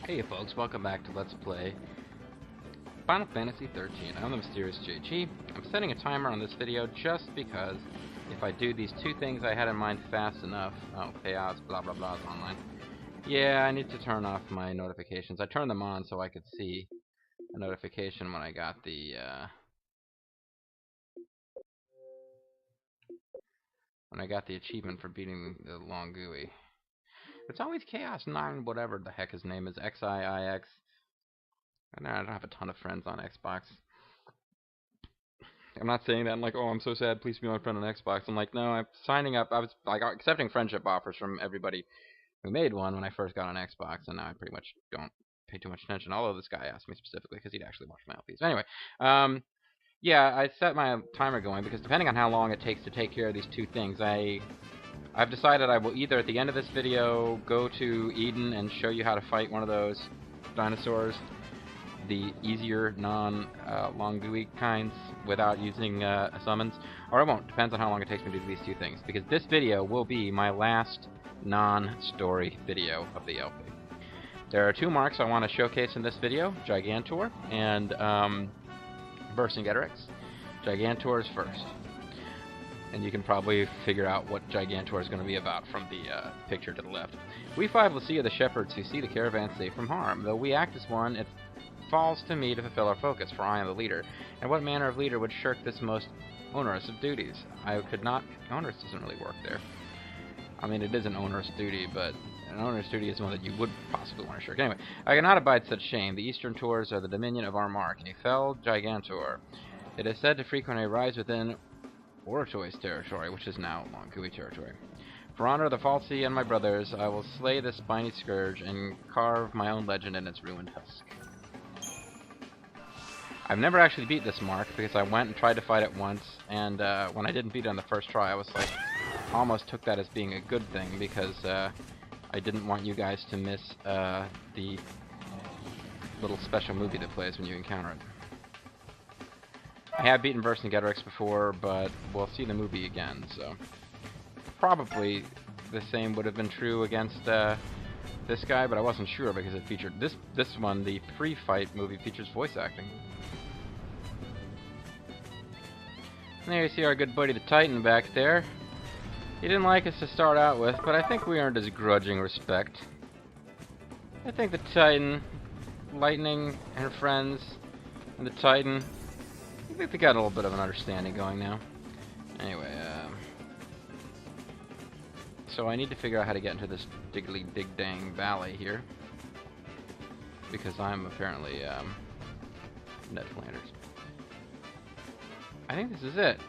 Hey folks, welcome back to Let's Play Final Fantasy XIII. I'm the Mysterious JG. I'm setting a timer on this video just because if I do these two things I had in mind fast enough... Oh, chaos, blah blah blah is online. Yeah, I need to turn off my notifications. I turned them on so I could see a notification when I got the, achievement for beating the long GUI. It's always Chaos 9, whatever the heck his name is, XIIX. And I don't have a ton of friends on Xbox. I'm not saying that I'm like, oh, I'm so sad, please be my friend on Xbox. I'm like, no, I'm signing up. I was like accepting friendship offers from everybody who made one when I first got on Xbox, and now I pretty much don't pay too much attention. Although this guy asked me specifically because he'd actually watched my LPs. Anyway, yeah, I set my timer going because depending on how long it takes to take care of these two things, I've decided I will either at the end of this video go to Eden and show you how to fight one of those dinosaurs, the easier non-long GUI kinds, without using summons, or I won't. Depends on how long it takes me to do these two things, because this video will be my last non-story video of the LP. There are two marks I want to showcase in this video, Gigantor and Vercingetorix. Gigantor is first, and you can probably figure out what Gigantor is going to be about from the picture to the left. We five will see are the shepherds who see the caravan safe from harm. Though we act as one, it falls to me to fulfill our focus, for I am the leader. And what manner of leader would shirk this most onerous of duties? I could not... Onerous doesn't really work there. I mean, it is an onerous duty, but an onerous duty is one that you would possibly want to shirk. Anyway, I cannot abide such shame. The eastern tours are the dominion of our mark, a fell Gigantor. It is said to frequently rise within Oratoi's territory, which is now Long GUI territory. For honor of the Funsies and my brothers, I will slay this spiny scourge and carve my own legend in its ruined husk. I've never actually beat this mark because I went and tried to fight it once, and when I didn't beat it on the first try, I was like, almost took that as being a good thing because I didn't want you guys to miss the little special movie that plays when you encounter it. I have beaten Vercingetorix before, but we'll see the movie again, so probably the same would have been true against this guy, but I wasn't sure because it featured this one. The pre-fight movie features voice acting. And there you see our good buddy the Titan back there. He didn't like us to start out with, but I think we earned his grudging respect. I think the Titan, Lightning and her friends, and the Titan, I think they got a little bit of an understanding going now. Anyway, so I need to figure out how to get into this diggly dig dang valley here, because I'm apparently Ned Flanders. I think this is it.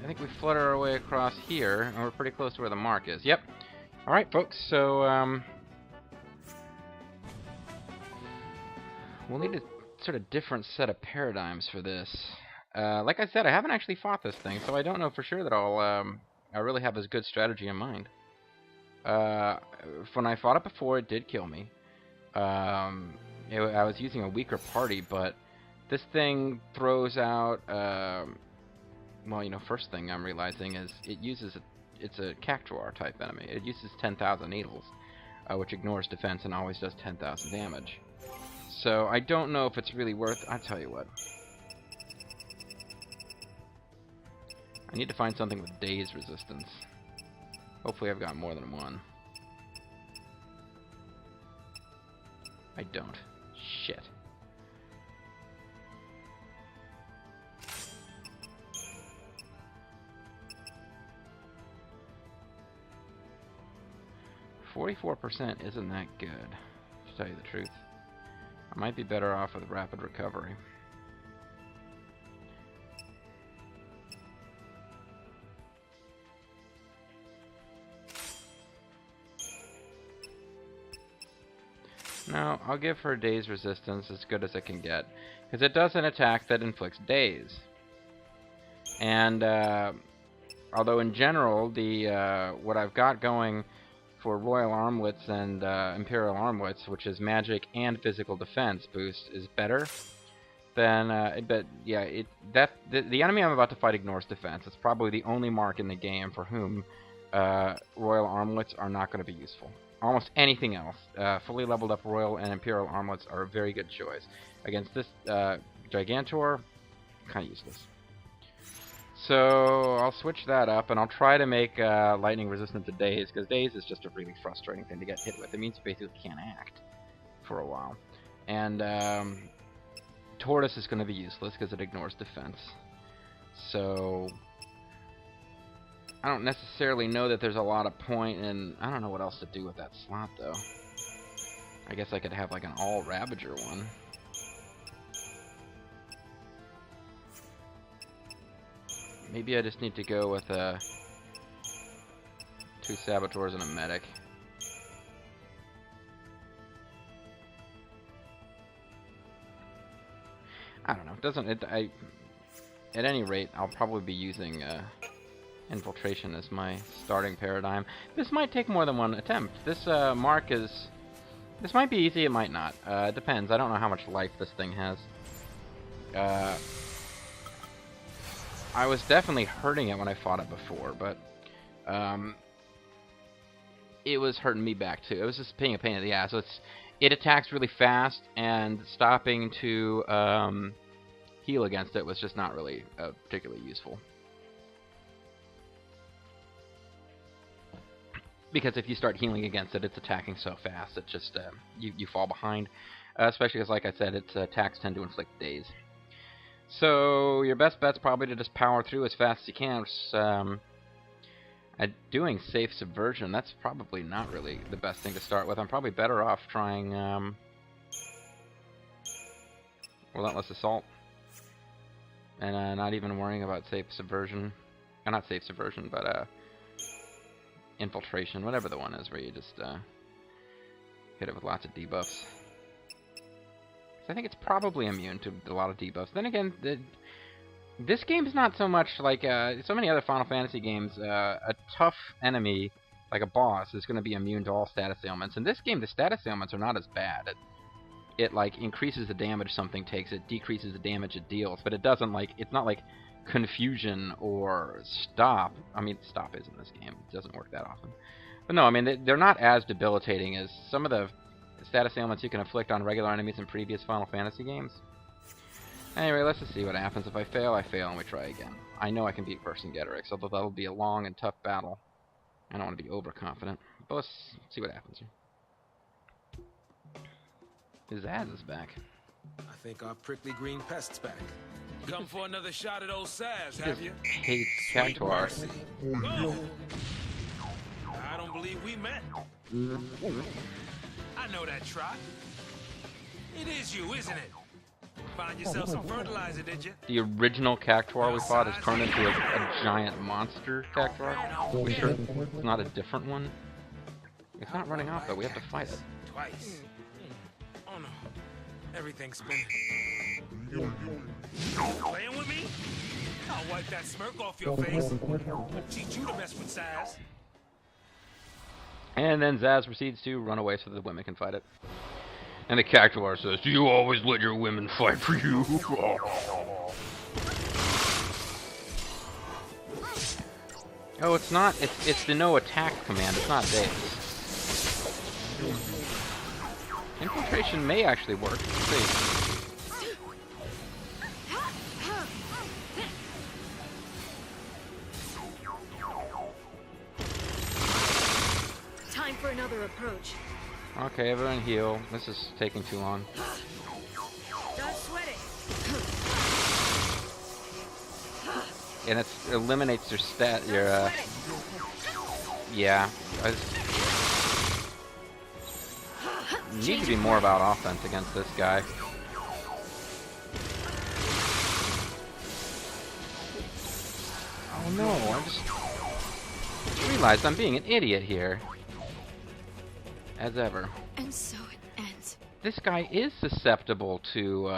I think we flutter our way across here, and we're pretty close to where the mark is. Yep. Alright, folks, so we'll need a sort of different set of paradigms for this. Like I said, I haven't actually fought this thing, so I don't know for sure that I really have a good strategy in mind. When I fought it before, it did kill me. I was using a weaker party, but this thing throws out... well, you know, first thing I'm realizing is it's a Cactuar type enemy. It uses 10,000 needles, which ignores defense and always does 10,000 damage. So I don't know if it's really worth... I'll tell you what. I need to find something with daze resistance. Hopefully I've got more than one. I don't. Shit. .44% isn't that good, to tell you the truth. I might be better off with rapid recovery. No, I'll give her daze resistance as good as it can get, because it does an attack that inflicts daze. And although in general, the what I've got going for Royal Armlets and Imperial Armlets, which is magic and physical defense boost, is better than but yeah, the enemy I'm about to fight ignores defense. It's probably the only mark in the game for whom Royal Armlets are not going to be useful. almost anything else. Fully leveled up Royal and Imperial armlets are a very good choice. Against this Gigantor, kind of useless. So I'll switch that up, and I'll try to make lightning resistant to Daze, because Daze is just a really frustrating thing to get hit with. It means you basically can't act for a while. And Tortoise is going to be useless because it ignores defense. So I don't necessarily know that there's a lot of point in... I don't know what else to do with that slot, though. I guess I could have like an all Ravager one. Maybe I just need to go with 2 Saboteurs and a Medic. I don't know. It doesn't... at any rate, I'll probably be using Infiltration as my starting paradigm. This might take more than one attempt. This mark is... This might be easy, it might not. It depends. I don't know how much life this thing has. I was definitely hurting it when I fought it before, but it was hurting me back too. It was just being a pain in the ass. So it attacks really fast, and stopping to heal against it was just not really particularly useful. Because if you start healing against it, it's attacking so fast that just you fall behind. Especially because, like I said, its attacks tend to inflict daze. So your best bet's probably to just power through as fast as you can. Doing safe subversion, that's probably not really the best thing to start with. I'm probably better off trying Relentless Assault. And not even worrying about safe subversion. Not safe subversion, but Infiltration, whatever the one is where you just hit it with lots of debuffs. I think it's probably immune to a lot of debuffs. Then again, this game is not so much like so many other Final Fantasy games. A tough enemy, like a boss, is going to be immune to all status ailments. In this game, the status ailments are not as bad. It like increases the damage something takes, it decreases the damage it deals, but it doesn't like, it's not like Confusion or Stop. I mean, Stop is in this game. It doesn't work that often. But no, I mean, they're not as debilitating as some of the status ailments you can inflict on regular enemies in previous Final Fantasy games. Anyway, let's just see what happens. If I fail, and we try again. I know I can beat Vercingetorix, although that'll be a long and tough battle. I don't want to be overconfident, but let's see what happens here. Sazh is back. I think our prickly green pest's back. Come for another shot at old Sazh, He have you? hates Cactuar. No. I don't believe we met. I know that trot. It is you, isn't it? Find yourself some fertilizer, did you? The original Cactuar we fought has turned into a giant monster Cactuar. We sure it's not a different one? It's not running off though, we have to fight it. Twice. Oh no. Everything's spinning. Playing with me? I'll wipe that smirk off your face. I'll teach you to mess with Sazh. And then Sazh proceeds to run away so that the women can fight it. And the Cactuar says, "Do you always let your women fight for you?" Oh, it's not. It's the no attack command. It's not Daze. Infiltration may actually work. Let's see. Time for another approach. Okay, everyone heal. This is taking too long. Don't sweat it. And it eliminates your stat. Your yeah. You need to be more about offense against this guy. Oh no! I just realized I'm being an idiot here. As ever. And so it ends. This guy is susceptible to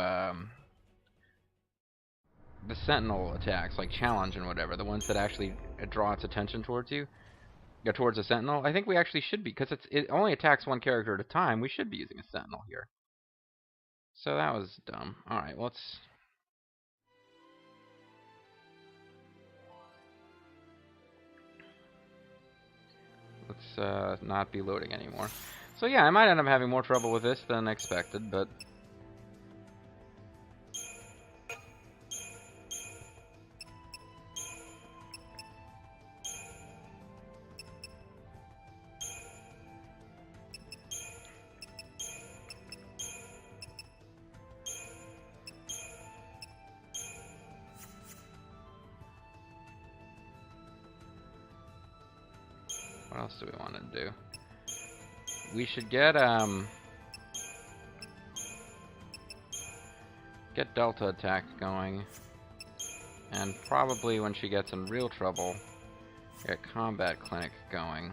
the sentinel attacks, like challenge and whatever, the ones that actually draw its attention towards you, towards a sentinel. I think we actually should be, because it only attacks one character at a time. We should be using a sentinel here. So that was dumb. All right, let's. Let's not be loading anymore. So yeah, I might end up having more trouble with this than expected, but... what else do we want to do? We should get Delta attack going, and probably when she gets in real trouble, get Combat Clinic going.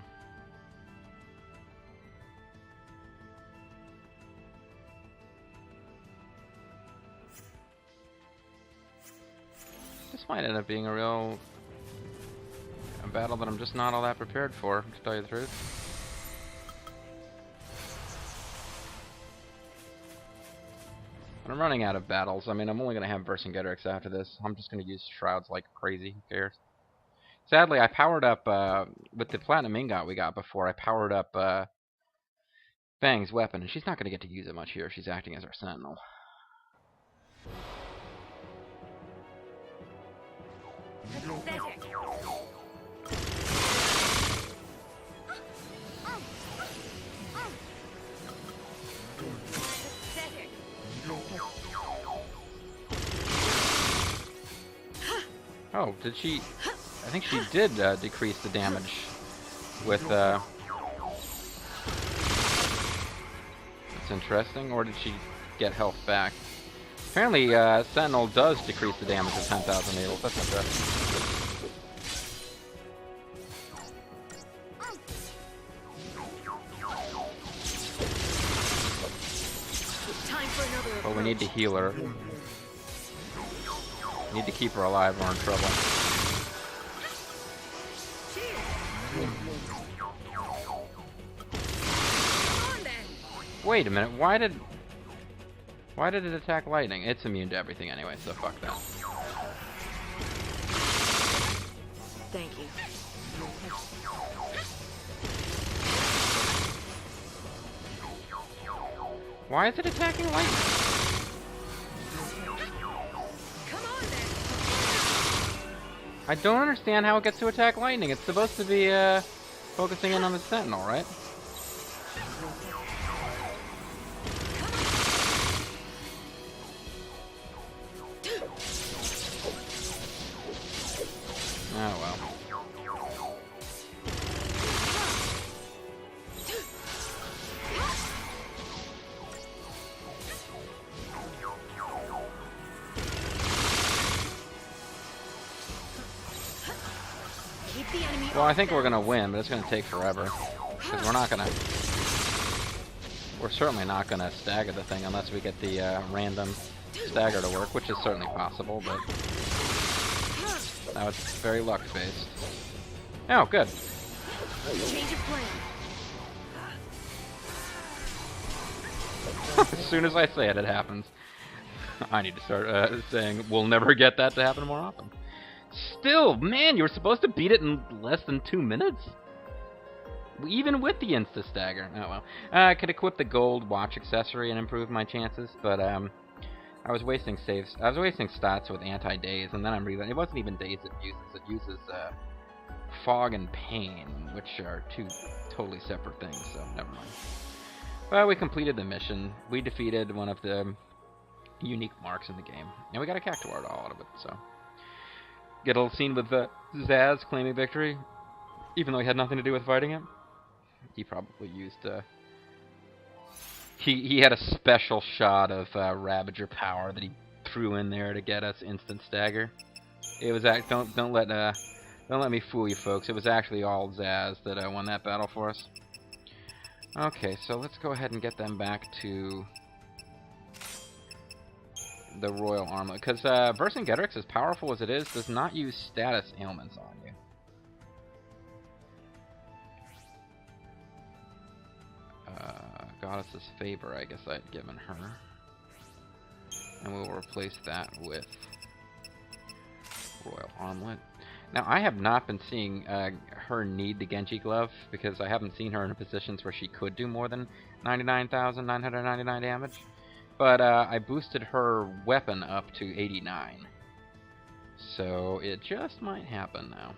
This might end up being a battle that I'm just not all that prepared for, to tell you the truth. I'm running out of battles. I mean, I'm only going to have Vercingetorix after this. I'm just going to use Shrouds like crazy. Who cares? Sadly, I powered up, with the Platinum Ingot we got before, I powered up Fang's weapon, and she's not going to get to use it much here if she's acting as our Sentinel. Oh, did she... I think she did decrease the damage with... That's interesting. Or did she get health back? Apparently, Sentinel does decrease the damage of 10,000 needles. That's interesting. Well, we need to heal her. Need to keep her alive or we're in trouble. Wait a minute, why did it attack lightning? It's immune to everything anyway, so fuck that. Thank you. Why is it attacking lightning? I don't understand how it gets to attack lightning. It's supposed to be focusing in on the Sentinel, right? Oh well. Well, I think we're gonna win, but it's gonna take forever. Because we're certainly not gonna stagger the thing unless we get the random stagger to work, which is certainly possible, but now it's very luck-based. Oh, good. Change of plan. As soon as I say it, it happens. I need to start saying we'll never get that to happen more often. Still, man, you were supposed to beat it in less than 2 minutes? Even with the insta-stagger. Oh well. I could equip the gold watch accessory and improve my chances, but I was wasting saves. I was wasting stats with anti-daze, and then I'm realizing it wasn't even daze it uses. It uses fog and pain, which are two totally separate things, so never mind. Well, we completed the mission. We defeated one of the unique marks in the game, and we got a Cactuar doll out of it, so... Get a little scene with Sazh claiming victory, even though he had nothing to do with fighting it. He probably used he had a special shot of Ravager power that he threw in there to get us instant stagger. It was don't let me fool you, folks. It was actually all Sazh that won that battle for us. Okay, so let's go ahead and get them back to the Royal Armlet, because Vercingetorix, as powerful as it is, does not use status ailments on you. Goddess's Favor, I guess I'd given her. And we'll replace that with Royal Armlet. Now, I have not been seeing her need the Genji glove, because I haven't seen her in positions where she could do more than 99,999 damage. But I boosted her weapon up to 89. So it just might happen now.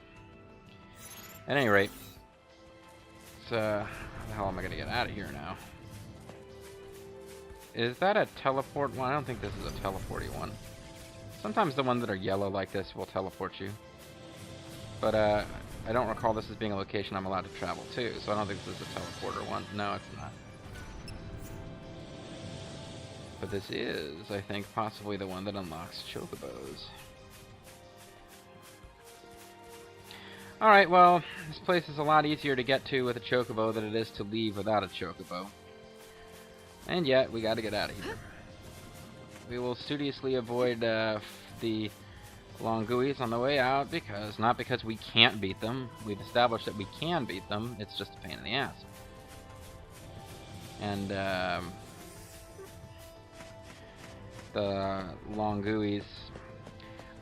At any rate, how the hell am I going to get out of here now? Is that a teleport one? I don't think this is a teleporty one. Sometimes the ones that are yellow like this will teleport you. But I don't recall this as being a location I'm allowed to travel to, so I don't think this is a teleporter one. No, it's not. But this is, I think, possibly the one that unlocks chocobos. Alright, well, this place is a lot easier to get to with a chocobo than it is to leave without a chocobo. And yet, we gotta get out of here. We will studiously avoid the Longuis on the way out, because, not because we can't beat them. We've established that we can beat them, it's just a pain in the ass. And, the Longuis,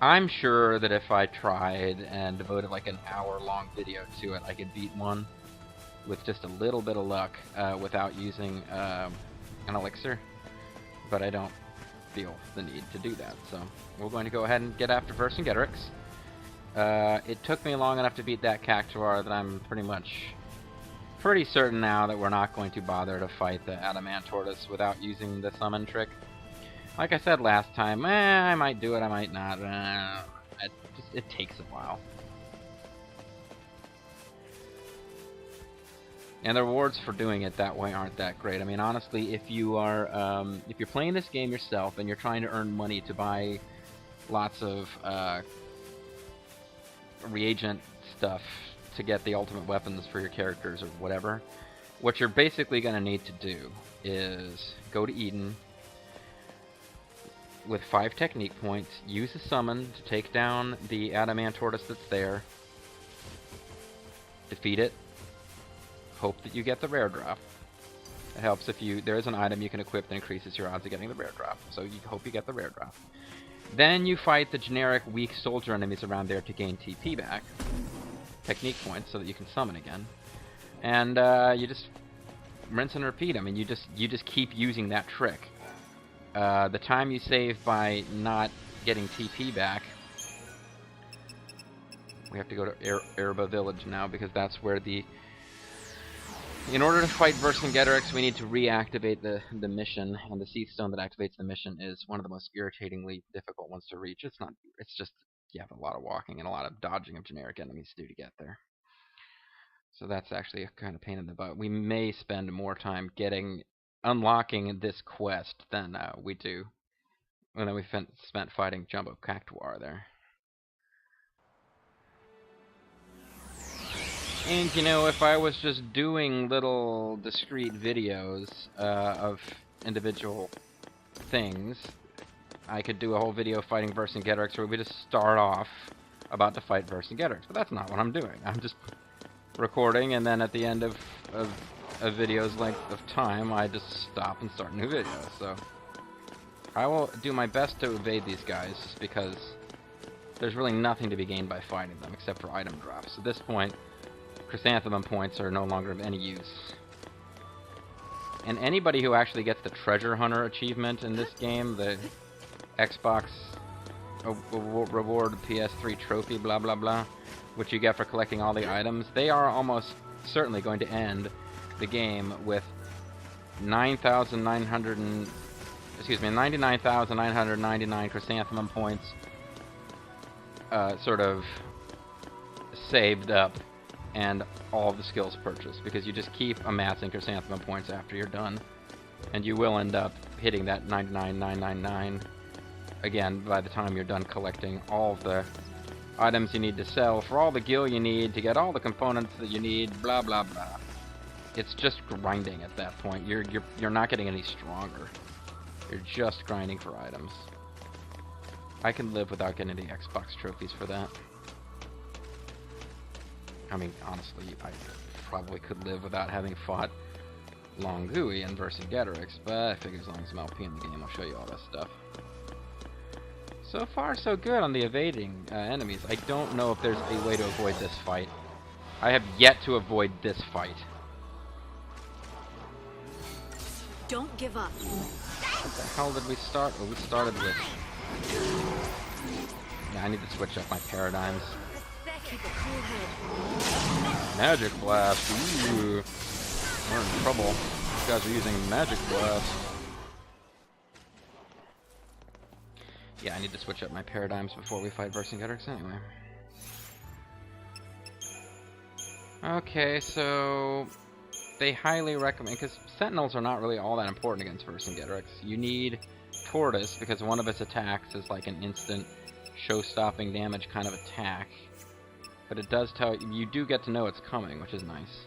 I'm sure that if I tried and devoted like an hour-long video to it, I could beat one with just a little bit of luck without using an elixir. But I don't feel the need to do that, so we're going to go ahead and get after Vercingetorix. It took me long enough to beat that Cactuar that I'm pretty certain now that we're not going to bother to fight the Adamantortus without using the summon trick. Like I said last time, I might do it, I might not. It takes a while. And the rewards for doing it that way aren't that great. I mean, honestly, if you're playing this game yourself and you're trying to earn money to buy lots of reagent stuff to get the ultimate weapons for your characters or whatever, what you're basically going to need to do is go to Eden with 5 technique points, use a summon to take down the Adamantortus that's there, defeat it, hope that you get the rare drop. It helps if there is an item you can equip that increases your odds of getting the rare drop, so you hope you get the rare drop. Then you fight the generic weak soldier enemies around there to gain TP back, technique points, so that you can summon again. And you just rinse and repeat. I mean, you just keep using that trick. The time you save by not getting TP back, we have to go to Erba Village now, because that's where in order to fight Vercingetorix, we need to reactivate the mission, and the Seath Stone that activates the mission is one of the most irritatingly difficult ones to reach. It's just, you have a lot of walking and a lot of dodging of generic enemies to do to get there. So that's actually a kind of pain in the butt. We may spend more time unlocking this quest than we spent fighting Jumbo Cactuar there. And you know, if I was just doing little discrete videos of individual things, I could do a whole video fighting Vercingetorix where we just start off about to fight Vercingetorix. But that's not what I'm doing. I'm just recording, and then at the end of a video's length of time, I just stop and start a new video. So I will do my best to evade these guys, because there's really nothing to be gained by fighting them except for item drops. At this point, chrysanthemum points are no longer of any use. And anybody who actually gets the Treasure Hunter achievement in this game, the Xbox reward PS3 trophy blah blah blah, which you get for collecting all the items, they are almost certainly going to end the game with 99,999 chrysanthemum points sort of saved up, and all the skills purchased, because you just keep amassing chrysanthemum points after you're done, and you will end up hitting that 99,999 again by the time you're done collecting all of the items you need to sell for all the gil you need to get all the components that you need, blah blah blah. It's just grinding at that point. You're not getting any stronger. You're just grinding for items. I can live without getting any Xbox trophies for that. I mean, honestly, I probably could live without having fought Longui and Vercingetorix, but I figure as long as I'm LP in the game, I'll show you all that stuff. So far, so good on the evading enemies. I don't know if there's a way to avoid this fight. I have yet to avoid this fight. Don't give up. What the hell did we start? Oh, we started with... Yeah, I need to switch up my paradigms. Keep a cool head. Magic Blast. Ooh. We're in trouble. These guys are using Magic Blast. Yeah, I need to switch up my paradigms before we fight Vercingetorix anyway. Okay, so... They highly recommend... Because Sentinels are not really all that important against Vercingetorix. You need Tortoise, because one of its attacks is like an instant show-stopping damage kind of attack. But it does tell you... You do get to know it's coming, which is nice.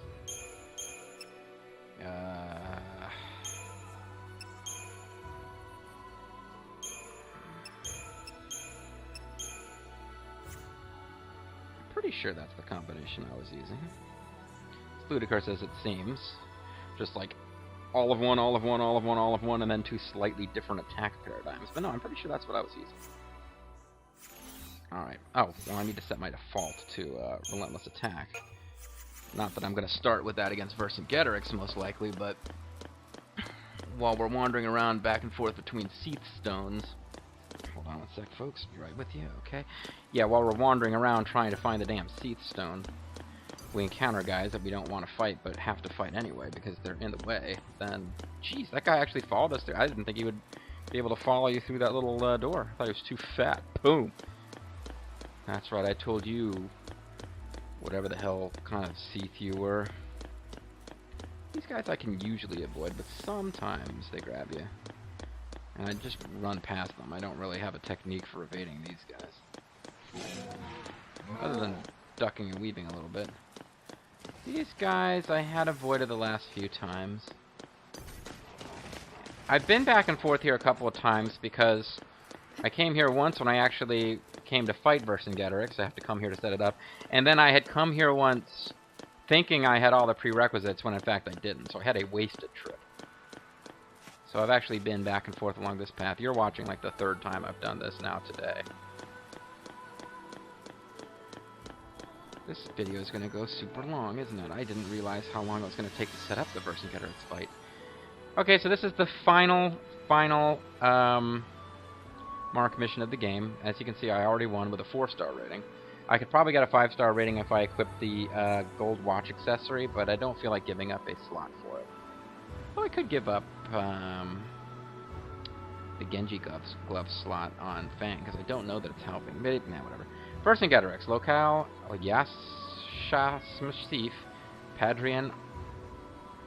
Pretty sure that's the combination I was using. It's ludicrous as it seems. Just like all of one, all of one, all of one, all of one, and then two slightly different attack paradigms. But no, I'm pretty sure that's what I was using. Alright. Oh, well, I need to set my default to Relentless Attack. Not that I'm going to start with that against Vercingetorix, most likely, but while we're wandering around back and forth between Seath Stones... Hold on one sec, folks. Be right with you, okay? Yeah, while we're wandering around trying to find the damn Seath Stone, we encounter guys that we don't want to fight, but have to fight anyway because they're in the way. Then, jeez, that guy actually followed us through. I didn't think he would be able to follow you through that little door. I thought he was too fat. Boom! That's right, I told you, whatever the hell kind of Seath you were. These guys I can usually avoid, but sometimes they grab you. And I just run past them. I don't really have a technique for evading these guys. Other than ducking and weaving a little bit. These guys I had avoided the last few times. I've been back and forth here a couple of times because I came here once when I actually came to fight Vercingetorix. I have to come here to set it up. And then I had come here once thinking I had all the prerequisites when in fact I didn't. So I had a wasted trip. So I've actually been back and forth along this path. You're watching like the third time I've done this now today. This video is going to go super long, isn't it? I didn't realize how long it was going to take to set up the Vercingetorix fight. Okay, so this is the final mark mission of the game. As you can see, I already won with a 4-star rating. I could probably get a 5-star rating if I equipped the gold watch accessory, but I don't feel like giving up a slot for it. Well, I could give up the Genji glove slot on Fang, because I don't know that it's helping. But nah, whatever. Vercingetorix, locale Yashasmasif, Padrian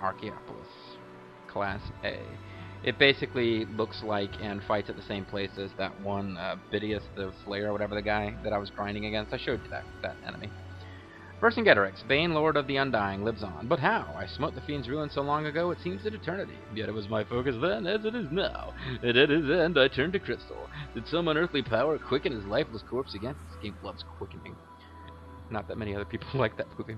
Archaeopolis, Class A. It basically looks like and fights at the same place as that one Bidius the Slayer, or whatever the guy that I was grinding against. I showed you that enemy. Vercingetorix, Bane Lord of the Undying, lives on. But how? I smote the fiend's ruin so long ago, it seems an eternity. Yet it was my focus then, as it is now. And at his end, I turned to crystal. Did some unearthly power quicken his lifeless corpse again? This game loves quickening. Not that many other people like that movie.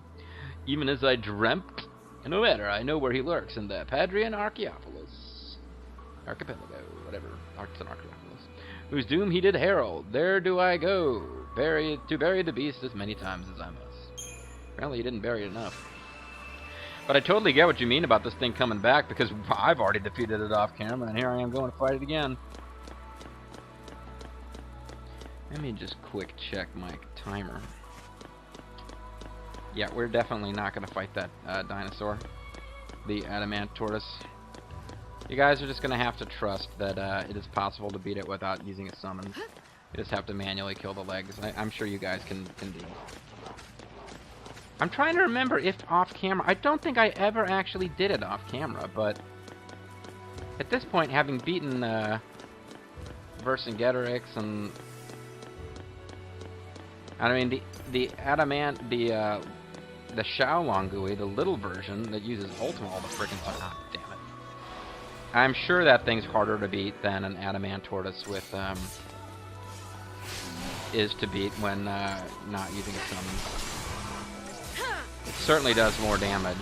Even as I dreamt, no matter, I know where he lurks, in the Padrian Archaeopolis. Archipelago, whatever. It's an Archaeopolis. Whose doom he did herald. There do I go, to bury the beast as many times as I must. Apparently he didn't bury it enough. But I totally get what you mean about this thing coming back, because I've already defeated it off camera, and here I am going to fight it again. Let me just quick check my timer. Yeah, we're definitely not going to fight that dinosaur. The adamant tortoise. You guys are just going to have to trust that it is possible to beat it without using a summon. You just have to manually kill the legs. I'm sure you guys can do it. I'm trying to remember if off-camera... I don't think I ever actually did it off-camera, but... At this point, having beaten Vercingetorix and... I mean, the adamant... The Xiaolongui, the little version that uses Ultima all the friggin' time. Ah, damn it. I'm sure that thing's harder to beat than an adamant tortoise with... is to beat when not using a summon. It certainly does more damage,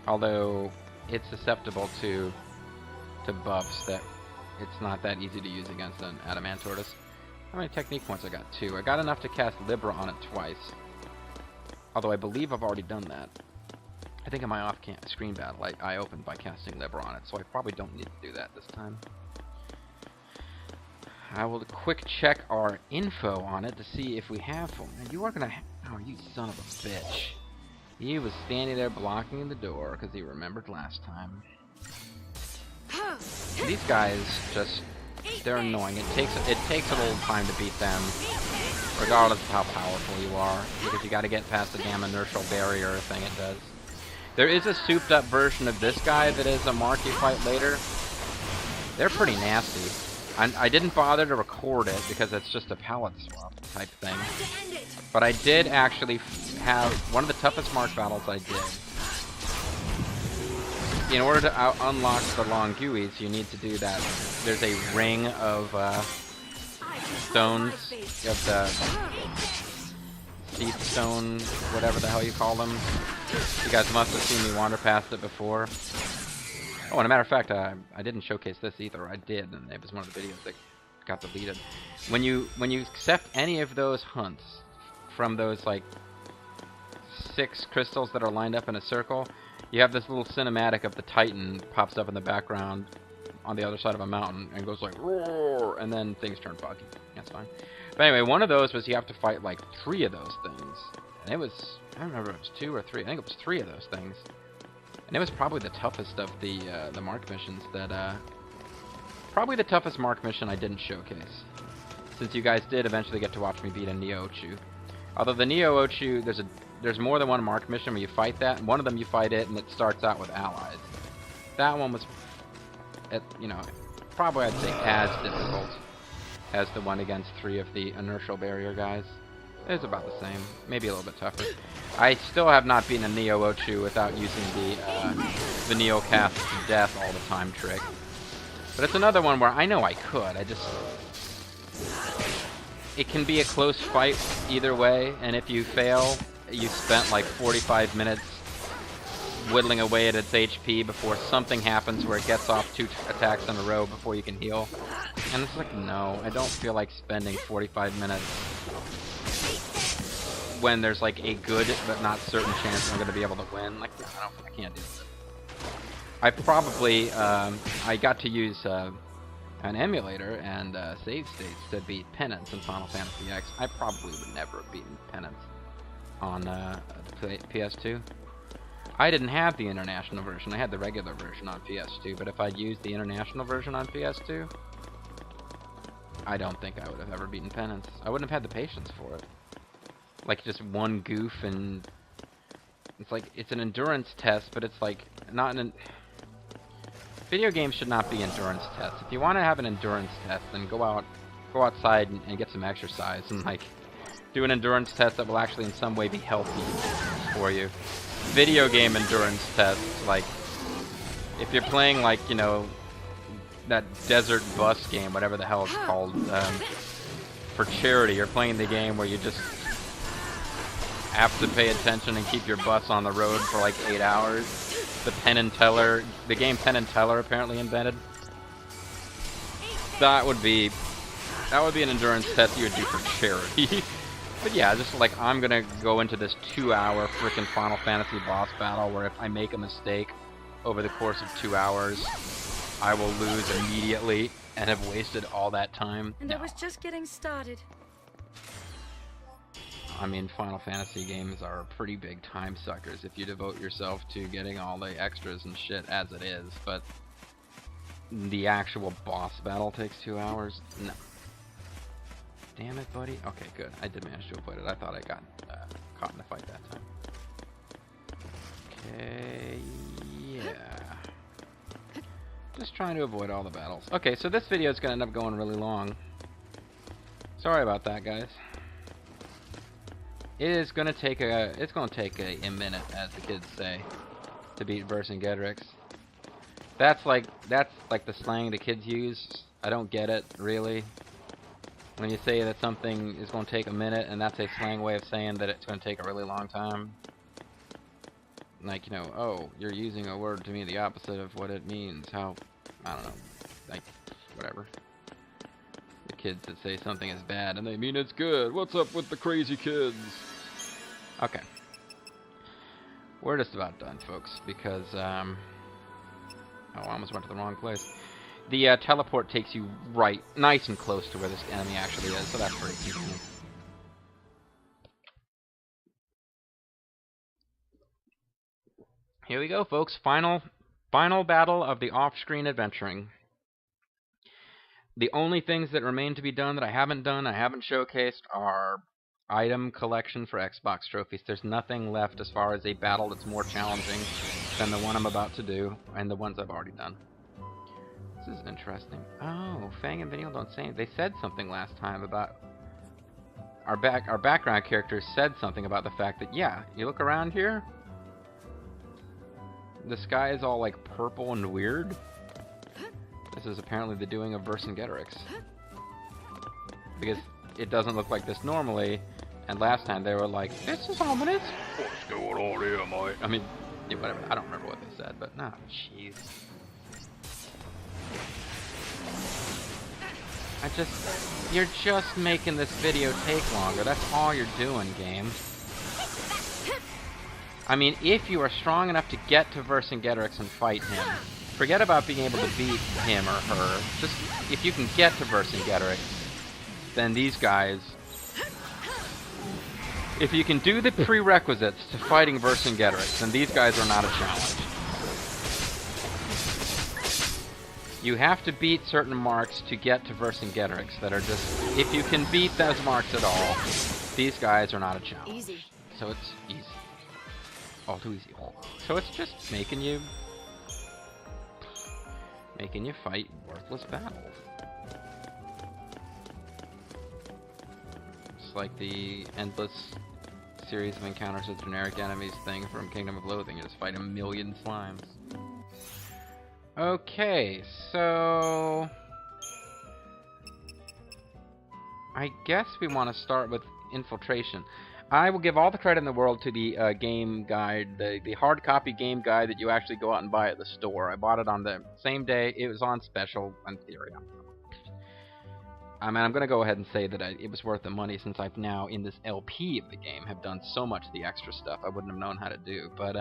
although it's susceptible to buffs that it's not that easy to use against an adamant tortoise. How many technique points I got? 2. I got enough to cast Libra on it twice. Although I believe I've already done that. I think in my off-screen battle I opened by casting Libra on it, so I probably don't need to do that this time. I will quick check our info on it to see if we have one. You are gonna oh, you son of a bitch. He was standing there blocking the door because he remembered last time. These guys just, they're annoying. It takes a little time to beat them, regardless of how powerful you are, because you gotta get past the damn inertial barrier thing it does. There is a souped up version of this guy that is a mark you fight later. They're pretty nasty. I didn't bother to record it because it's just a palette swap type thing. But I did actually have one of the toughest mark battles I did. In order to unlock the long GUIs, you need to do that. There's a ring of stones, of the seed stone, whatever the hell you call them. You guys must have seen me wander past it before. Oh, and a matter of fact, I didn't showcase this either. I did, and it was one of the videos that got deleted. When you accept any of those hunts from those like 6 crystals that are lined up in a circle, you have this little cinematic of the Titan pops up in the background on the other side of a mountain and goes like roar, and then things turn buggy. That's fine. But anyway, one of those was you have to fight like 3 of those things, and it was, I don't remember if it was 2 or 3. I think it was 3 of those things. And it was probably the toughest of the mark missions that, probably the toughest mark mission I didn't showcase. Since you guys did eventually get to watch me beat a Neo-Ochu. Although the Neo-Ochu, there's more than one mark mission where you fight that, and one of them you fight it and it starts out with allies. That one was, you know, probably I'd say as difficult as the one against 3 of the inertial barrier guys. It's about the same, maybe a little bit tougher. I still have not beaten a Neo-Ochu without using the Neo-Cast to death all the time trick. But it's another one where I know I could, it can be a close fight either way, and if you fail, you spent like 45 minutes whittling away at its HP before something happens where it gets off 2 attacks in a row before you can heal. And it's like, no, I don't feel like spending 45 minutes when there's like a good but not certain chance I'm going to be able to win. Like, I can't do it. I probably, I got to use an emulator and save states to beat Penance in Final Fantasy X. I probably would never have beaten Penance on the PS2. I didn't have the international version. I had the regular version on PS2, but if I'd used the international version on PS2, I don't think I would have ever beaten Penance. I wouldn't have had the patience for it. Like, just one goof, and it's like, it's an endurance test, but it's like, not an... Video games should not be endurance tests. If you want to have an endurance test, then go outside and get some exercise, and like, do an endurance test that will actually in some way be healthy for you. Video game endurance tests, like, if you're playing, like, you know, that desert bus game, whatever the hell it's called, for charity, you're playing the game where you just have to pay attention and keep your bus on the road for like 8 hours. The game Penn and Teller apparently invented. That would be an endurance test you would do for charity. But yeah, just like, I'm gonna go into this 2-hour frickin' Final Fantasy boss battle where if I make a mistake over the course of 2 hours, I will lose immediately and have wasted all that time. And I was just getting started. I mean, Final Fantasy games are pretty big time suckers if you devote yourself to getting all the extras and shit as it is, but the actual boss battle takes 2 hours? No. Damn it, buddy. Okay, good. I did manage to avoid it. I thought I got caught in a fight that time. Okay, yeah. Just trying to avoid all the battles. Okay, so this video is going to end up going really long. Sorry about that, guys. It is going to take a minute, as the kids say, to beat Vercingetorix. That's like the slang the kids use. I don't get it, really. When you say that something is going to take a minute, and that's a slang way of saying that it's going to take a really long time. Like, you know, oh, you're using a word to mean the opposite of what it means. How, I don't know, like, whatever. The kids that say something is bad, and they mean it's good. What's up with the crazy kids? Okay. we're just about done, folks, because, oh, I almost went to the wrong place. The teleport takes you right, nice and close to where this enemy actually is, so that's pretty convenient. Here we go, folks. Final battle of the off-screen adventuring. The only things that remain to be done that I haven't showcased, are item collection for Xbox trophies. There's nothing left as far as a battle that's more challenging than the one I'm about to do, and the ones I've already done. This is interesting. Oh, Fang and Venial don't say anything. They said something last time about... Our background characters said something about the fact that, yeah, you look around here, the sky is all, like, purple and weird. This is apparently the doing of Vercingetorix. Because it doesn't look like this normally, and last time they were like, this is ominous. What's going on here, mate? I mean, yeah, whatever. I don't remember what they said, but nah, jeez. You're just making this video take longer. That's all you're doing, game. I mean, if you are strong enough to get to Vercingetorix and fight him, forget about being able to beat him or her. Just, if you can get to Vercingetorix, then these guys... If you can do the prerequisites to fighting Vercingetorix, then these guys are not a challenge. You have to beat certain marks to get to Vercingetorix that are just... If you can beat those marks at all, these guys are not a challenge. Easy. So it's easy. All too easy. So it's just making you fight worthless battles. It's like the endless series of encounters with generic enemies thing from Kingdom of Loathing. You just fight a million slimes. Okay, so... I guess we want to start with infiltration. I will give all the credit in the world to the game guide, the hard copy game guide that you actually go out and buy at the store. I bought it on the same day. It was on special, in theory. I mean, I'm going to go ahead and say that it was worth the money, since I've now, in this LP of the game, have done so much of the extra stuff I wouldn't have known how to do. But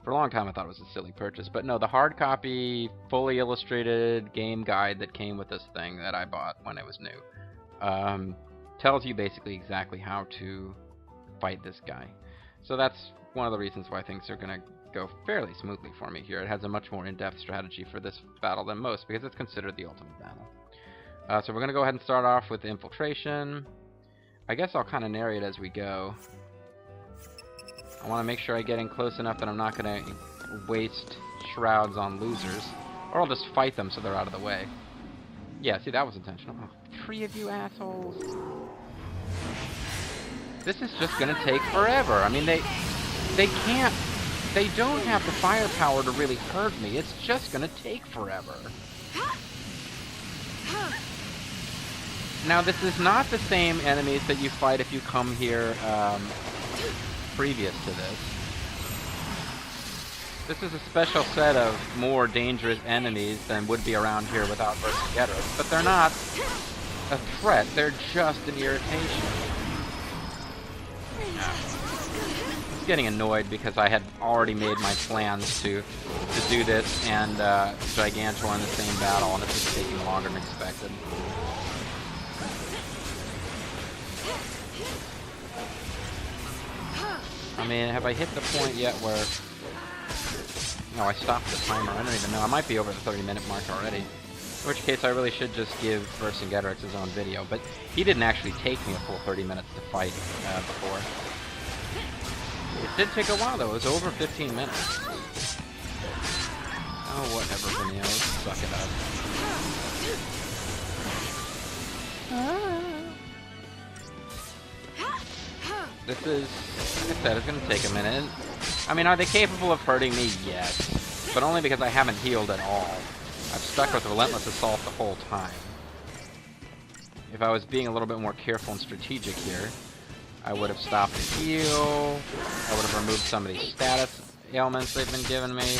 for a long time I thought it was a silly purchase. But no, the hard copy, fully illustrated game guide that came with this thing that I bought when it was new, tells you basically exactly how to fight this guy. So that's one of the reasons why things are going to go fairly smoothly for me here. It has a much more in-depth strategy for this battle than most, because it's considered the ultimate battle. So we're going to go ahead and start off with infiltration. I guess I'll kind of narrate as we go. I want to make sure I get in close enough that I'm not going to waste shrouds on losers. Or I'll just fight them so they're out of the way. Yeah, see, that was intentional. Oh, 3 of you assholes. This is just going to take forever. I mean, they don't have the firepower to really hurt me. It's just going to take forever. Now, this is not the same enemies that you fight if you come here previous to this. This is a special set of more dangerous enemies than would be around here without Vercingetorix, but they're not a threat, they're just an irritation. I was getting annoyed because I had already made my plans to do this and Gigantor in the same battle, and it's just taking longer than expected. I mean, have I hit the point yet where... No, I stopped the timer. I don't even know. I might be over the 30-minute mark already. In which case, I really should just give Vercingetorix his own video. But he didn't actually take me a full 30 minutes to fight before. It did take a while, though. It was over 15 minutes. Oh, whatever, Vanille. Suck it up. This is, like I said, it's going to take a minute. I mean, are they capable of hurting me? Yes. But only because I haven't healed at all. I've stuck with Relentless Assault the whole time. If I was being a little bit more careful and strategic here, I would have stopped the heal. I would have removed some of these status ailments they've been giving me.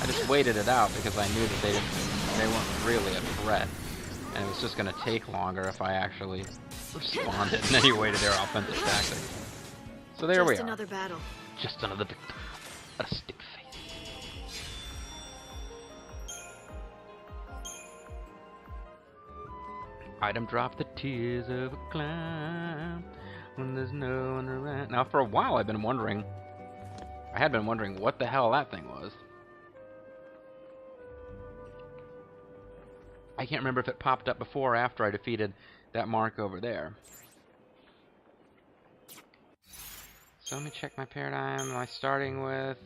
I just waited it out because I knew that they weren't really a threat. And it was just going to take longer if I actually responded in any way to their offensive tactics. So there we are. Another battle. Just another victim. A stick face. Item drop the tears of a clown when there's no one around. Now, for a while, I had been wondering what the hell that thing was. I can't remember if it popped up before or after I defeated that mark over there. So let me check my paradigm. Am I starting with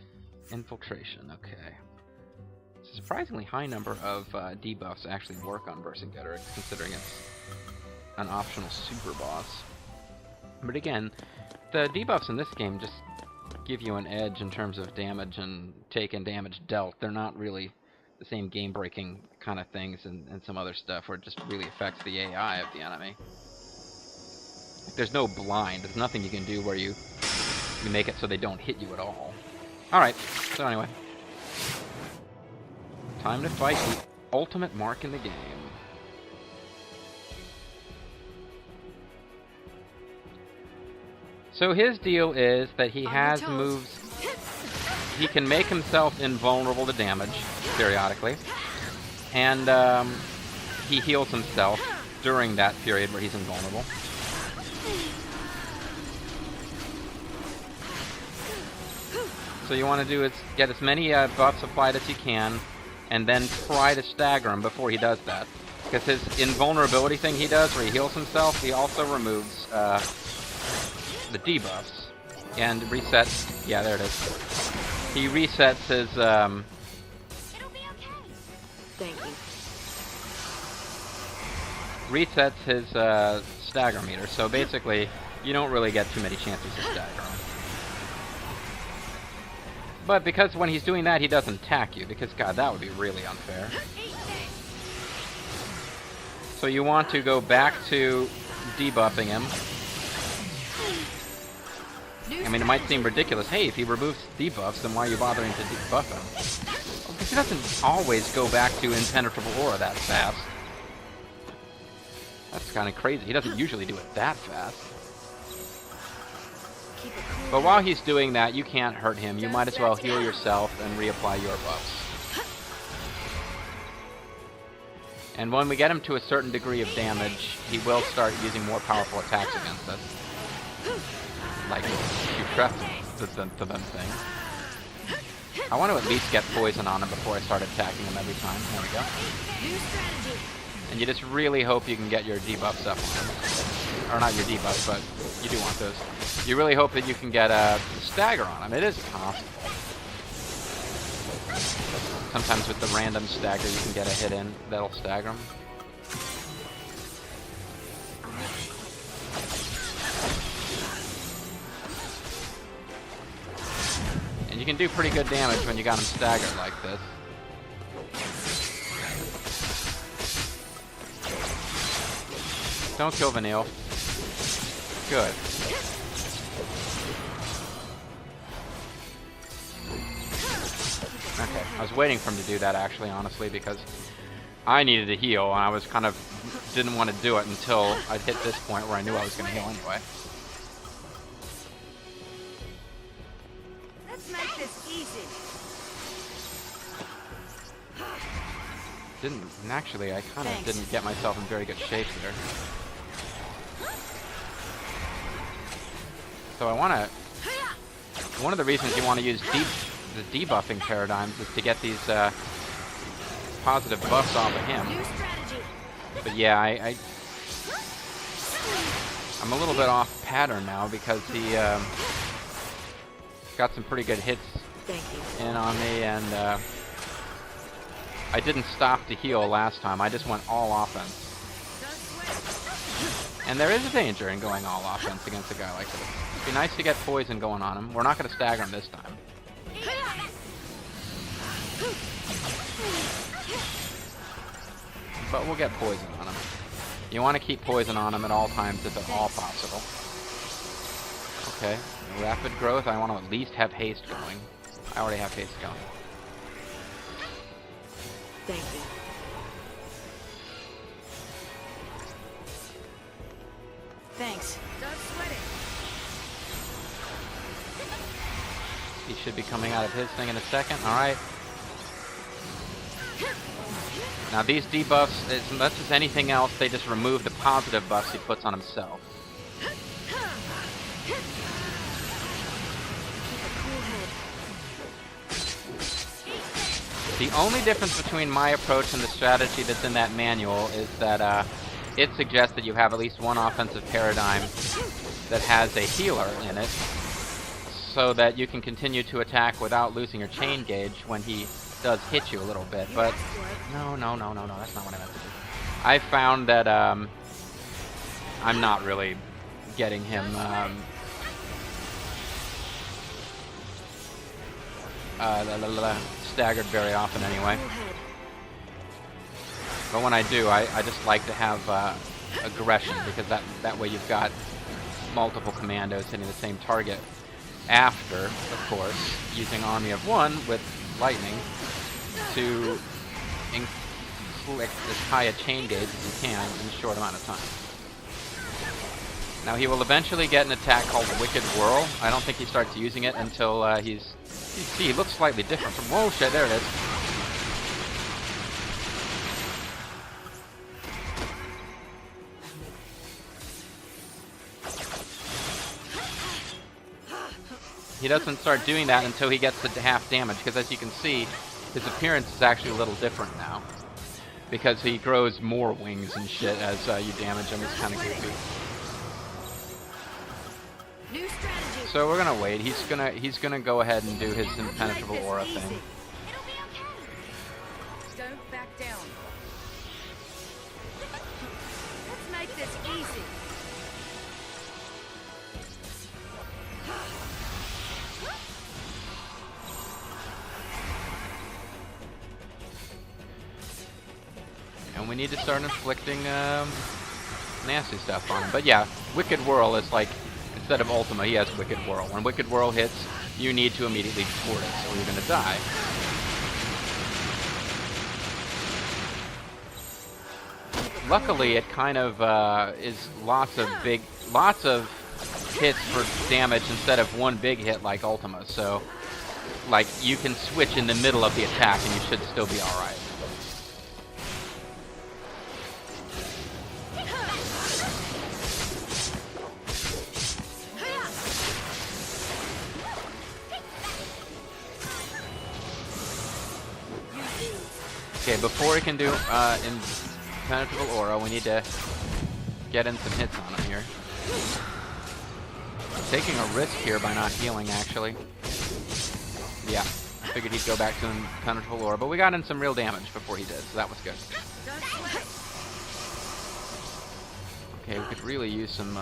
infiltration? Okay. It's a surprisingly high number of debuffs actually work on Vercingetorix, considering it's an optional super boss. But again, the debuffs in this game just give you an edge in terms of damage and taken damage dealt. They're not really the same game-breaking kind of things and some other stuff where it just really affects the AI of the enemy. Like, there's no blind. There's nothing you can do where you make it so they don't hit you at all. Alright, so anyway. Time to fight the ultimate mark in the game. So his deal is that he has moves. He can make himself invulnerable to damage periodically, and he heals himself during that period where he's invulnerable. So you want to do is get as many buffs applied as you can, and then try to stagger him before he does that. Because his invulnerability thing he does, where he heals himself, he also removes the debuffs and resets. Yeah, there it is. He resets his. It'll be okay. Thank you. Resets his stagger meter. So basically, you don't really get too many chances to stagger him. But because when he's doing that, he doesn't attack you. Because God, that would be really unfair. So you want to go back to debuffing him. I mean, it might seem ridiculous. Hey, if he removes debuffs, then why are you bothering to debuff him? Well, because he doesn't always go back to impenetrable aura that fast. That's kind of crazy. He doesn't usually do it that fast. But while he's doing that, you can't hurt him. You might as well heal yourself and reapply your buffs. And when we get him to a certain degree of damage, he will start using more powerful attacks against us. Like you press the thing. I want to at least get poison on him before I start attacking him every time. There we go. And you just really hope you can get your debuffs up on him. Or not your debuffs, but you do want those. You really hope that you can get a stagger on him. It is possible. Sometimes with the random stagger you can get a hit in that'll stagger him. And you can do pretty good damage when you got him staggered like this. Don't kill Vanille. Good. Okay, I was waiting for him to do that actually, honestly, because I needed to heal, and I was kind of didn't want to do it until I'd hit this point where I knew I was going to heal anyway. Let's make this easy. Actually, I kind of didn't get myself in very good shape there. So I want to. One of the reasons you want to use the debuffing paradigms is to get these positive buffs off of him. But yeah, I'm a little bit off pattern now because he got some pretty good hits in on me, and I didn't stop to heal last time. I just went all offense. And there is a danger in going all offense against a guy like this. It'd be nice to get poison going on him. We're not going to stagger him this time. But we'll get poison on him. You want to keep poison on him at all times if at all possible. Okay, rapid growth. I want to at least have haste going. I already have haste going. Thank you. Thanks. Don't sweat should be coming out of his thing in a second. Alright. Now these debuffs, as much as anything else, they just remove the positive buffs he puts on himself. The only difference between my approach and the strategy that's in that manual is that it suggests that you have at least one offensive paradigm that has a healer in it, so that you can continue to attack without losing your chain gauge when he does hit you a little bit. But no, that's not what I meant to do. I found that I'm not really getting him staggered very often anyway. But when I do, I just like to have aggression, because that way you've got multiple commandos hitting the same target. After, of course, using Army of One with lightning to inflict as high a chain gauge as you can in a short amount of time. Now he will eventually get an attack called Wicked Whirl. I don't think he starts using it until you see, he looks slightly different from, whoa shit, there it is. He doesn't start doing that until he gets to half damage, because as you can see, his appearance is actually a little different now. Because he grows more wings and shit as you damage him. It's kind of goofy. So we're gonna wait. He's gonna go ahead and do his impenetrable aura thing. It'll be okay. Don't back down. Let's make this easy. And we need to start inflicting nasty stuff on him. But yeah, Wicked Whirl is like, instead of Ultima, he has Wicked Whirl. When Wicked Whirl hits, you need to immediately thwart it, or you're going to die. Luckily, it kind of is lots of hits for damage instead of one big hit like Ultima. So, like, you can switch in the middle of the attack and you should still be alright. Okay, before he can do impenetrable aura, we need to get in some hits on him here. Taking a risk here by not healing, actually. Yeah, I figured he'd go back to impenetrable aura, but we got in some real damage before he did, so that was good. Okay, we could really use some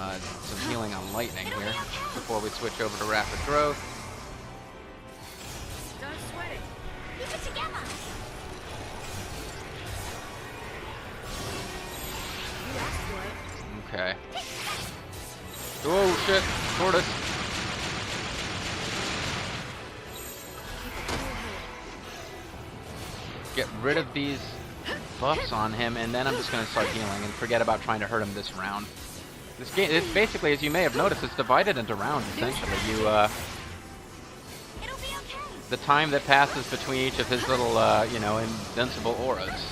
healing on lightning here before we switch over to rapid growth. Don't sweat it. Keep it together. Okay. Oh shit, tortoise. Get rid of these buffs on him, and then I'm just going to start healing and forget about trying to hurt him this round. This game, it's basically, as you may have noticed, it's divided into rounds, essentially. The time that passes between each of his little, invincible auras.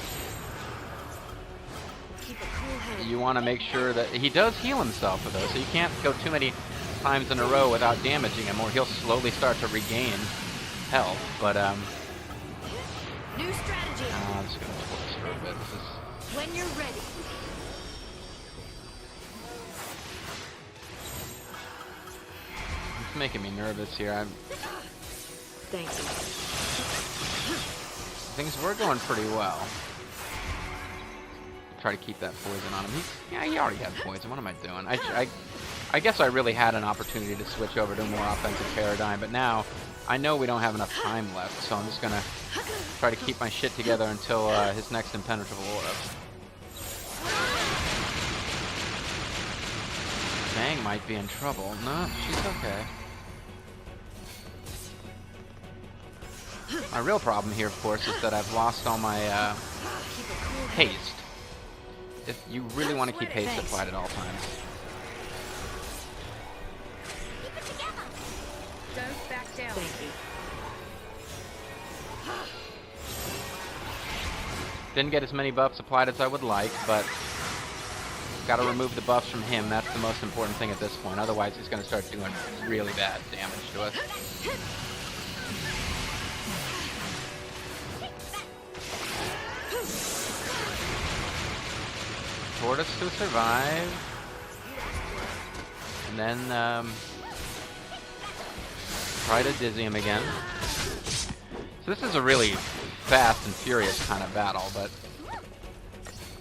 You want to make sure that he does heal himself with those, so you can't go too many times in a row without damaging him, or he'll slowly start to regain health. But New strategy. I'm just gonna twist for a bit. This is When you're ready. it's making me nervous here. Thank you. Things were going pretty well. Try to keep that poison on him. He already had poison. What am I doing? I guess I really had an opportunity to switch over to a more offensive paradigm, but now I know we don't have enough time left, so I'm just gonna try to keep my shit together until his next impenetrable aura. Bang might be in trouble. No, she's okay. My real problem here, of course, is that I've lost all my haste. If you really want to keep haste applied at all times. Don't back down. Thank you. Didn't get as many buffs applied as I would like, but gotta remove the buffs from him. That's the most important thing at this point. Otherwise, he's gonna start doing really bad damage to us. Tortoise to survive. And then, try to dizzy him again. So this is a really fast and furious kind of battle, but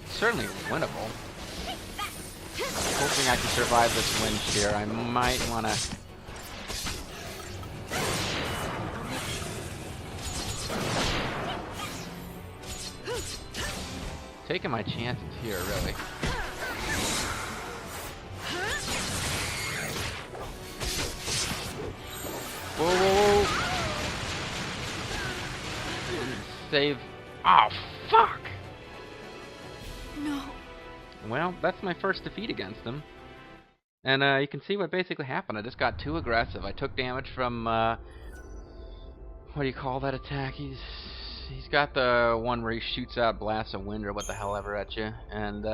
certainly winnable. Hoping I can survive this wind shear. I might want to... taking my chances here, really. Whoa, whoa, whoa. Save. Oh, fuck! No. Well, that's my first defeat against him. And you can see what basically happened. I just got too aggressive. I took damage from, what do you call that attack? He's got the one where he shoots out blasts of wind or what the hell ever at you. And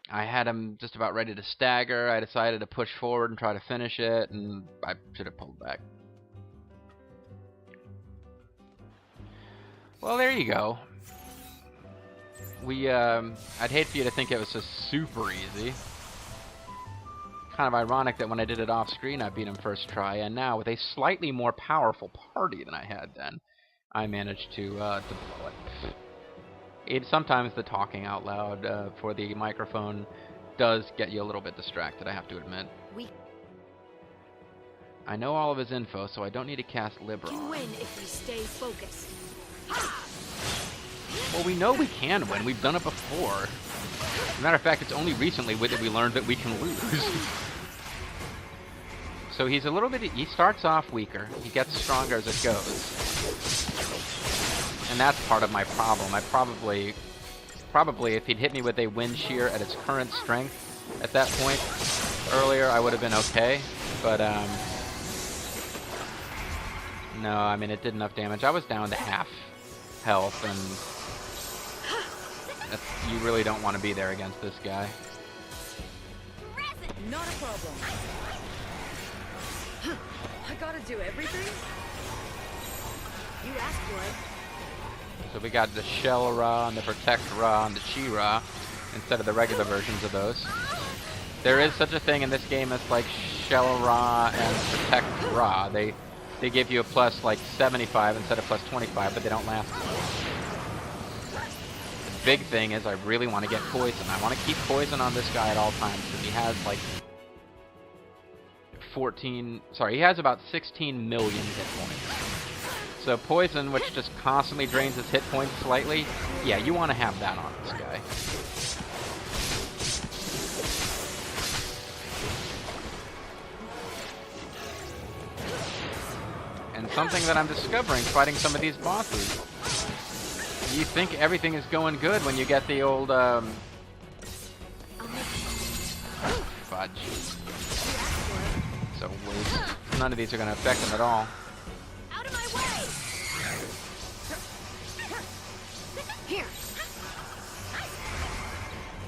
I had him just about ready to stagger. I decided to push forward and try to finish it, and I should have pulled back. Well, there you go. I'd hate for you to think it was just super easy. Kind of ironic that when I did it off screen, I beat him first try, and now with a slightly more powerful party than I had then, I managed to blow it. Sometimes the talking out loud for the microphone does get you a little bit distracted, I have to admit. I know all of his info, so I don't need to cast Libra. You win if you stay focused. Well, we know we can win. We've done it before. As a matter of fact, it's only recently that we learned that we can lose. So he's a little bit... he starts off weaker. He gets stronger as it goes. And that's part of my problem. I probably if he'd hit me with a wind shear at its current strength at that point earlier, I would have been okay. But, no, I mean, it did enough damage. I was down to half health, and you really don't want to be there against this guy. Not a problem. I gotta do everything? You asked for it. So we got the Shell Ra and the Protect Ra and the Chi Ra instead of the regular versions of those. There is such a thing in this game as like Shell Ra and Protect Ra. They give you a plus like 75 instead of plus 25, but they don't last as long. The big thing is I really want to get poison. I want to keep poison on this guy at all times because he has like he has about 16 million hit points. So poison, which just constantly drains his hit points slightly, yeah, you want to have that on this guy. And something that I'm discovering fighting some of these bosses, you think everything is going good when you get the old, fudge. So waste. None of these are going to affect him at all. Out of my way! Here.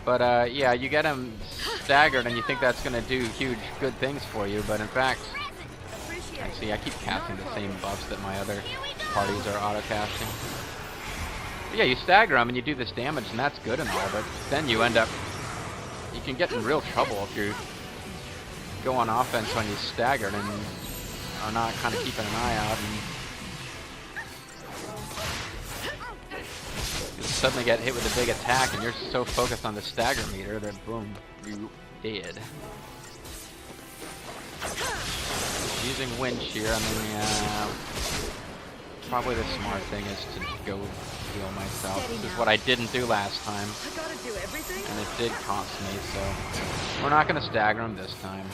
But yeah, you get him staggered and you think that's going to do huge good things for you, but in fact, see, I keep casting the same buffs that my other parties are auto-casting. But yeah, you stagger him and you do this damage, and that's good and all, but then you end up... you can get in real trouble if you go on offense when you staggered and are not kind of keeping an eye out, and you suddenly get hit with a big attack and you're so focused on the stagger meter that boom, you dead. Using wind shear, I mean, probably the smart thing is to go heal myself. This is what I didn't do last time, and it did cost me, so we're not going to stagger him this time.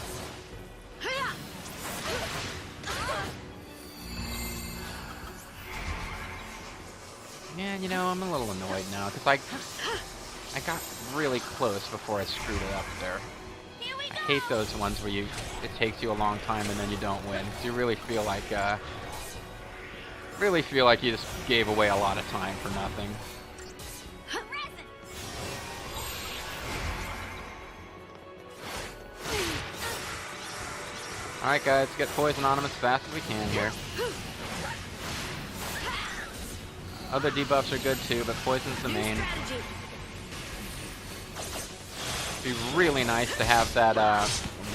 Yeah, you know, I'm a little annoyed now, because I got really close before I screwed it up there. I hate those ones where it takes you a long time and then you don't win. You really feel like Really feel like he just gave away a lot of time for nothing. Alright guys, get poison on him as fast as we can here. Other debuffs are good too, but poison's the main. It'd be really nice to have that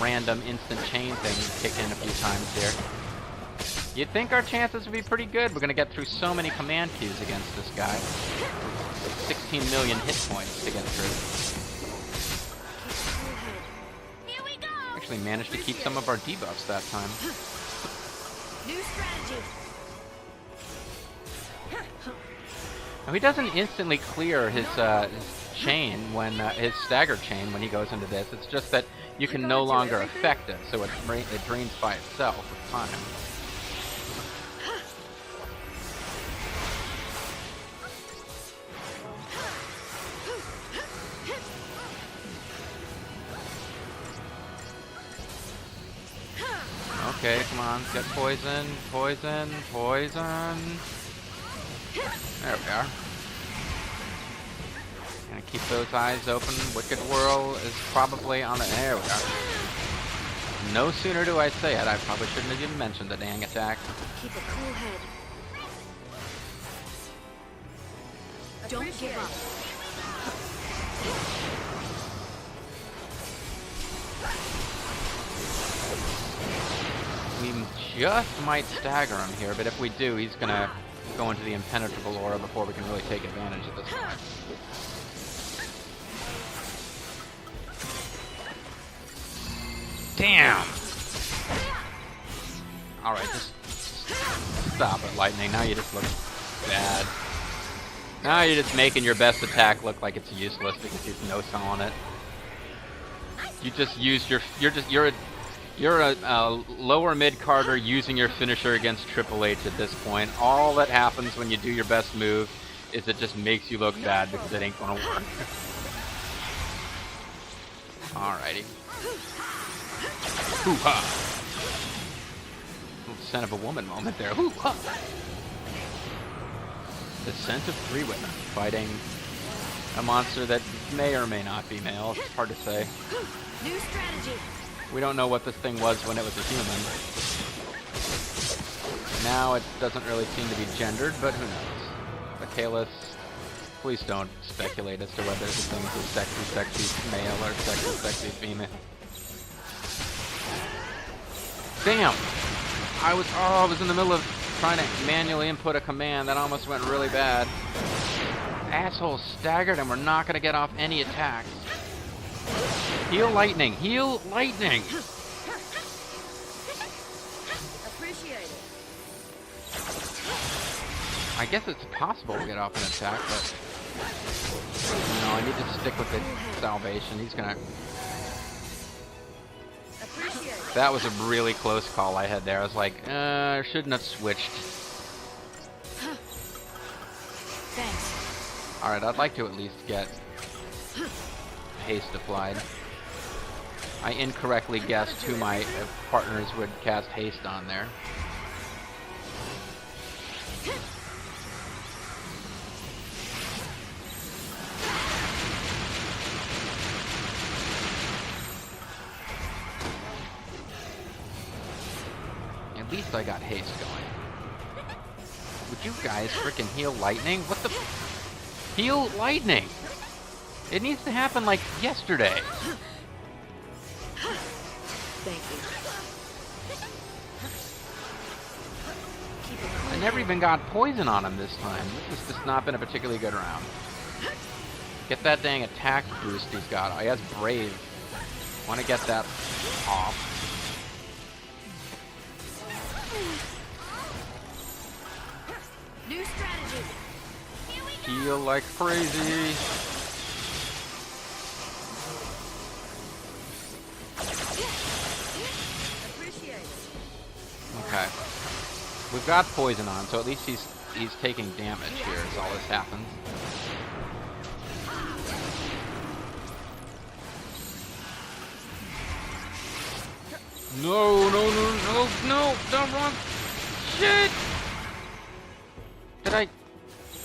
random instant chain thing kick in a few times here. You'd think our chances would be pretty good. We're gonna get through so many command keys against this guy. 16 million hit points to get through. Actually managed to keep some of our debuffs that time. New strategy. Now, he doesn't instantly clear his chain when his stagger chain when he goes into this. It's just that you can no longer affect it, so it drains by itself with time. Okay, come on, get poison, poison, poison. There we are. Gonna keep those eyes open. Wicked Whirl is probably on the... There we are. No sooner do I say it, I probably shouldn't have even mentioned the dang attack. Keep a cool head. Don't give up. We just might stagger him here, but if we do, he's gonna go into the impenetrable aura before we can really take advantage of this point. Damn! Alright, just stop it, Lightning. Now you just look bad. Now you're just making your best attack look like it's useless because he's no-selling it. You just used your... You're a lower mid-carder using your finisher against Triple H at this point. All that happens when you do your best move is it just makes you look bad because it ain't gonna work. Alrighty. Hoo-ha! Little scent of a woman moment there. Hoo-ha! The scent of three women fighting a monster that may or may not be male. It's hard to say. New strategy. We don't know what this thing was when it was a human. Now it doesn't really seem to be gendered, but who knows? Michaelis, please don't speculate as to whether this thing is sexy male or sexy female. Damn! I was in the middle of trying to manually input a command that almost went really bad. Asshole staggered and we're not gonna get off any attacks. Heal lightning! Heal lightning! Appreciate it. I guess it's possible to get off an attack, but no, I need to stick with the salvation. He's gonna... Appreciate it. That was a really close call I had there. I was like, I shouldn't have switched. Thanks. Alright, I'd like to at least get haste applied. I incorrectly guessed who my partners would cast haste on there. At least I got haste going. Would you guys frickin' heal lightning? What the... Heal lightning! It needs to happen like yesterday. Thank you. I never even got poison on him this time. This has just not been a particularly good round. Get that dang attack boost he's got. He has Brave. Want to get that off. New strategy. Heal like crazy. Appreciate it. Okay. We've got poison on, so at least he's taking damage here as all this happens. No, don't run. Shit!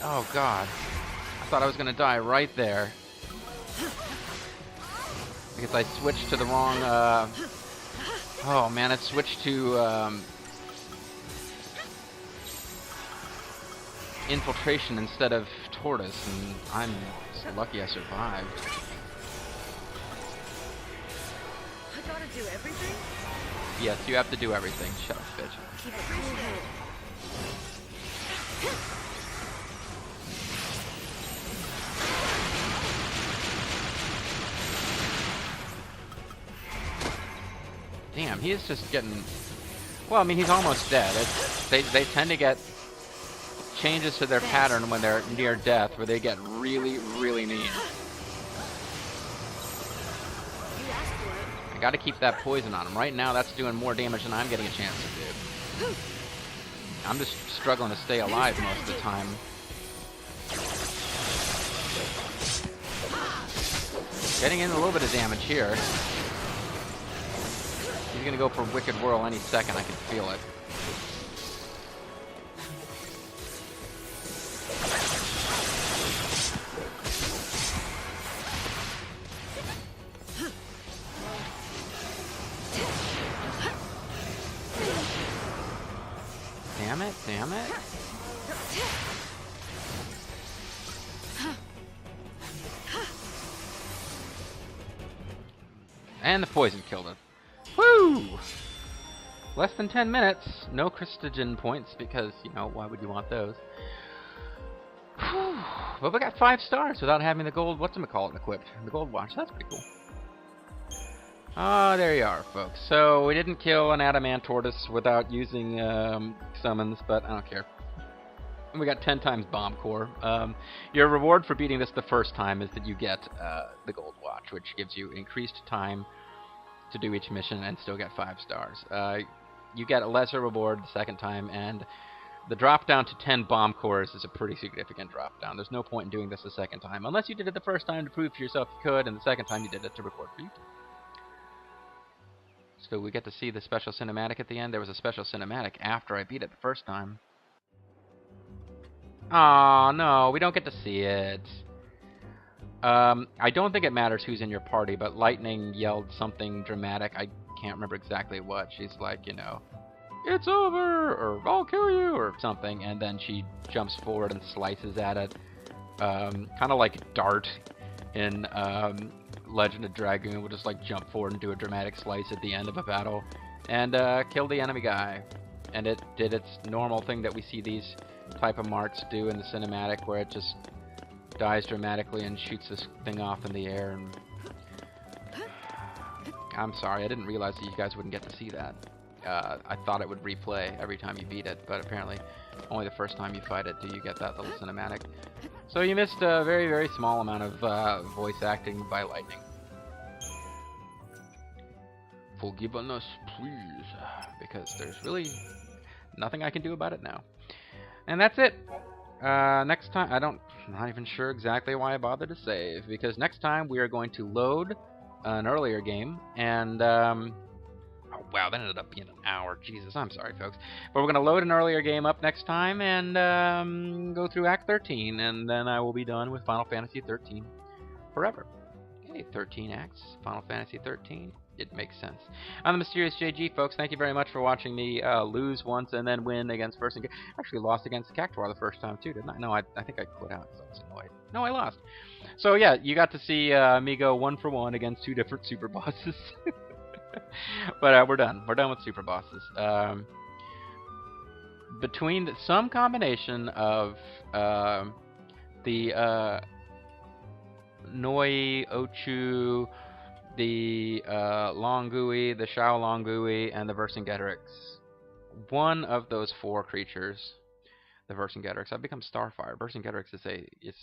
Oh god. I thought I was gonna die right there. Because I switched to the wrong, oh man, I switched to, infiltration instead of tortoise, and I'm so lucky I survived. I gotta do everything? Yes, you have to do everything. Shut up, bitch. Keep a cool head. Damn, he is just getting... Well, I mean, he's almost dead. They tend to get changes to their pattern when they're near death, where they get really, really mean. You asked for it. I gotta keep that poison on him. Right now, that's doing more damage than I'm getting a chance to do. I'm just struggling to stay alive most of the time. Getting in a little bit of damage here. He's gonna go for Wicked Whirl any second, I can feel it. Damn it, damn it. And the poison killed it. Woo! Less than 10 minutes. No Christogen points because, you know, why would you want those? Whew. But we got 5 stars without having the gold, whatchamacallit, equipped. The gold watch. That's pretty cool. Ah, there you are, folks. So we didn't kill an adamant tortoise without using summons, but I don't care. And we got 10 times bomb core. Your reward for beating this the first time is that you get the gold watch, which gives you increased time to do each mission and still get 5 stars. You get a lesser reward the second time, and the drop down to 10 bomb cores is a pretty significant drop down. There's no point in doing this a second time, unless you did it the first time to prove to yourself you could, and the second time you did it to record for YouTube. So we get to see the special cinematic at the end. There was a special cinematic after I beat it the first time. Aw, no, we don't get to see it. I don't think it matters who's in your party, but Lightning yelled something dramatic. I can't remember exactly what. She's like, you know, it's over, or I'll kill you, or something, and then she jumps forward and slices at it. Kind of like Dart in Legend of Dragoon would just like jump forward and do a dramatic slice at the end of a battle and kill the enemy guy. And it did its normal thing that we see these type of marks do in the cinematic, where it just dies dramatically and shoots this thing off in the air. And I'm sorry, I didn't realize that you guys wouldn't get to see that. I thought it would replay every time you beat it, but apparently only the first time you fight it do you get that little cinematic. So you missed a very, very small amount of voice acting by Lightning. Forgive us, please, because there's really nothing I can do about it now. And that's it. Next time, I'm not even sure exactly why I bothered to save, because next time we are going to load an earlier game, and oh wow, that ended up being an hour. Jesus, I'm sorry, folks. But we're going to load an earlier game up next time and go through Act 13, and then I will be done with Final Fantasy 13 forever. Okay, 13 acts, Final Fantasy 13. It makes sense. I'm the Mysterious JG, folks. Thank you very much for watching me lose once and then win against Vercingetorix. Actually lost against Cactuar the first time, too, didn't I? No, I think I quit out because I was annoyed. No, I lost. So, yeah, you got to see me go 1 for 1 against 2 different super bosses. But we're done. We're done with super bosses. Between some combination of the Noi Ochu, the Longui, the Shao Longui, and the Vercingetorix. One of those 4 creatures, the Vercingetorix, I've become Starfire. Vercingetorix is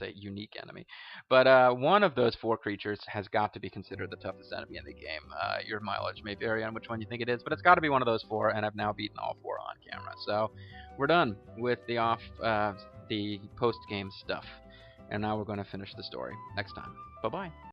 a unique enemy. But one of those 4 creatures has got to be considered the toughest enemy in the game. Your mileage may vary on which one you think it is, but it's got to be one of those 4, and I've now beaten all 4 on camera. So we're done with the post-game stuff. And now we're going to finish the story next time. Bye-bye.